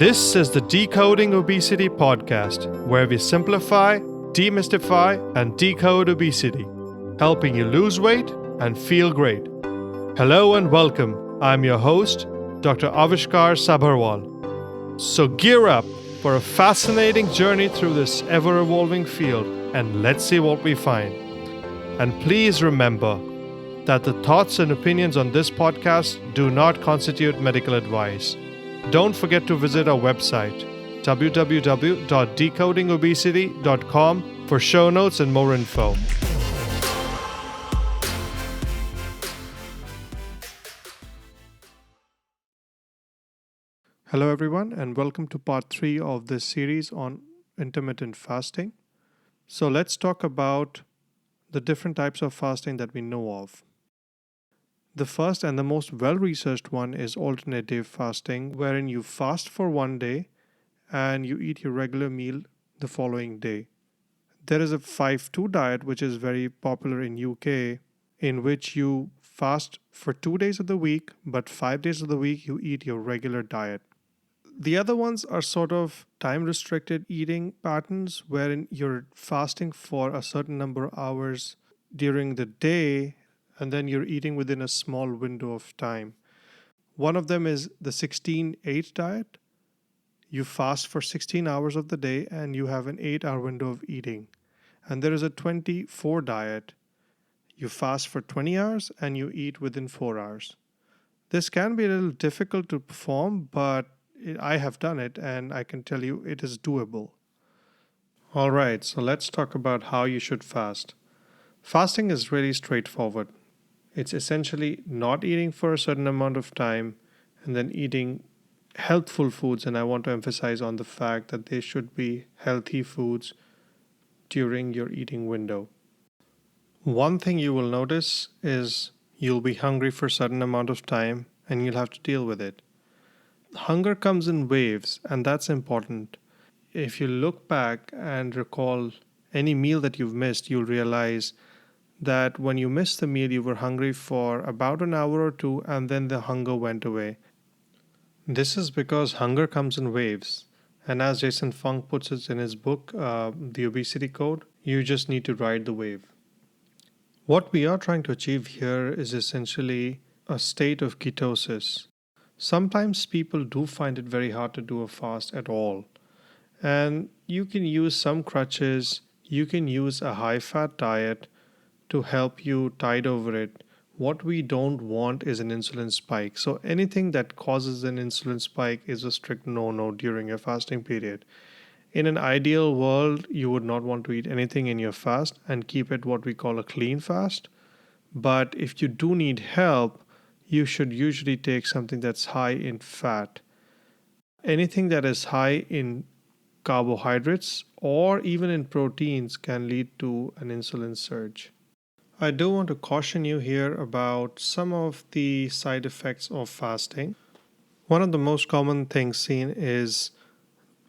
This is the Decoding Obesity podcast, where we simplify, demystify, and decode obesity, helping you lose weight and feel great. Hello and welcome. I'm your host, Dr. Avishkar Sabharwal. So gear up for a fascinating journey through this ever-evolving field, and let's see what we find. And please remember that the thoughts and opinions on this podcast do not constitute medical advice. Don't forget to visit our website, www.decodingobesity.com, for show notes and more info. Hello everyone, and welcome to part 3 of this series on intermittent fasting. So let's talk about the different types of fasting that we know of. The first and the most well-researched one is alternate day fasting, wherein you fast for one day and you eat your regular meal the following day. There is a 5-2 diet which is very popular in UK, in which you fast for 2 days of the week, but 5 days of the week you eat your regular diet. The other ones are sort of time-restricted eating patterns, wherein you're fasting for a certain number of hours during the day, and then you're eating within a small window of time. One of them is the 16-8 diet. You fast for 16 hours of the day and you have an 8-hour window of eating. And there is a 24 diet. You fast for 20 hours and you eat within 4 hours. This can be a little difficult to perform, but I have done it and I can tell you it is doable. All right, so let's talk about how you should fast. Fasting is really straightforward. It's essentially not eating for a certain amount of time and then eating healthful foods. And I want to emphasize on the fact that they should be healthy foods during your eating window. One thing you will notice is you'll be hungry for a certain amount of time and you'll have to deal with it. Hunger comes in waves, and that's important. If you look back and recall any meal that you've missed, you'll realize that when you missed the meal, you were hungry for about an hour or two, and then the hunger went away. This is because hunger comes in waves. And as Jason Fung puts it in his book, The Obesity Code, you just need to ride the wave. What we are trying to achieve here is essentially a state of ketosis. Sometimes people do find it very hard to do a fast at all. And you can use some crutches, you can use a high-fat diet to help you tide over it. What we don't want is an insulin spike. So anything that causes an insulin spike is a strict no-no during your fasting period. In an ideal world, you would not want to eat anything in your fast and keep it what we call a clean fast. But if you do need help, you should usually take something that's high in fat. Anything that is high in carbohydrates or even in proteins can lead to an insulin surge. I do want to caution you here about some of the side effects of fasting. One of the most common things seen is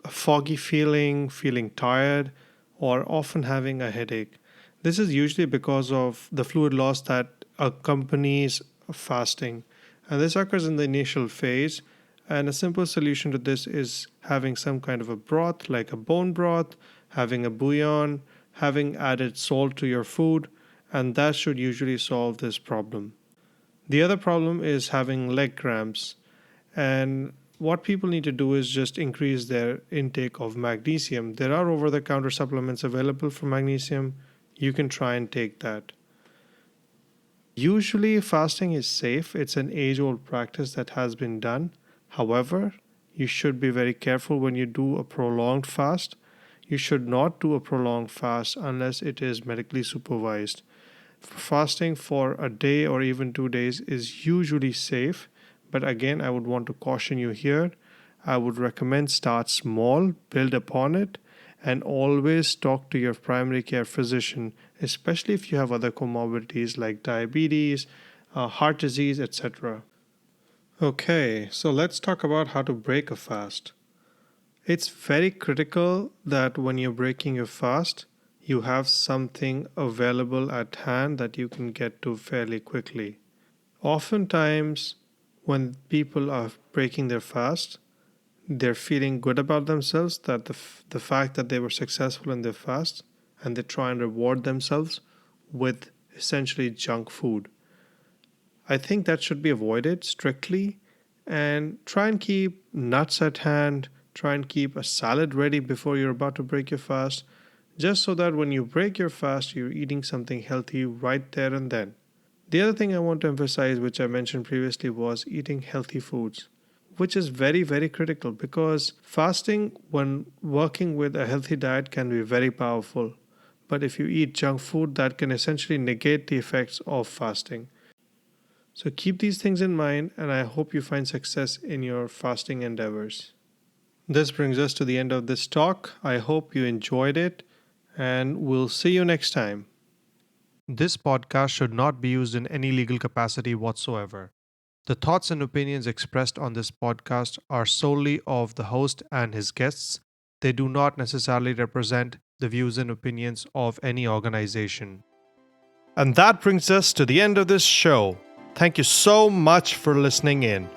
a foggy feeling tired, or often having a headache. This is usually because of the fluid loss that accompanies fasting. And this occurs in the initial phase. And a simple solution to this is having some kind of a broth, like a bone broth, having a bouillon, having added salt to your food, and that should usually solve this problem. The other problem is having leg cramps. And what people need to do is just increase their intake of magnesium. There are over-the-counter supplements available for magnesium. You can try and take that. Usually fasting is safe. It's an age-old practice that has been done. However, you should be very careful when you do a prolonged fast. You should not do a prolonged fast unless it is medically supervised. Fasting for a day or even 2 days is usually safe, but again, I would want to caution you here. I would recommend start small, build upon it, and always talk to your primary care physician, especially if you have other comorbidities like diabetes, heart disease, etc. Okay, so let's talk about how to break a fast. It's very critical that when you're breaking your fast, you have something available at hand that you can get to fairly quickly. Oftentimes, when people are breaking their fast, they're feeling good about themselves, that the fact that they were successful in their fast, and they try and reward themselves with essentially junk food. I think that should be avoided strictly, and try and keep nuts at hand, try and keep a salad ready before you're about to break your fast, just so that when you break your fast, you're eating something healthy right there and then. The other thing I want to emphasize, which I mentioned previously, was eating healthy foods, which is very, very critical because fasting, when working with a healthy diet, can be very powerful. But if you eat junk food, that can essentially negate the effects of fasting. So keep these things in mind, and I hope you find success in your fasting endeavors. This brings us to the end of this talk. I hope you enjoyed it, and we'll see you next time. This podcast should not be used in any legal capacity whatsoever. The thoughts and opinions expressed on this podcast are solely of the host and his guests. They do not necessarily represent the views and opinions of any organization. And that brings us to the end of this show. Thank you so much for listening in.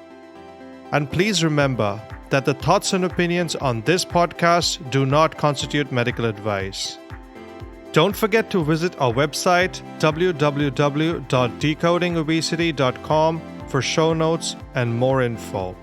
And please remember that the thoughts and opinions on this podcast do not constitute medical advice. Don't forget to visit our website www.decodingobesity.com for show notes and more info.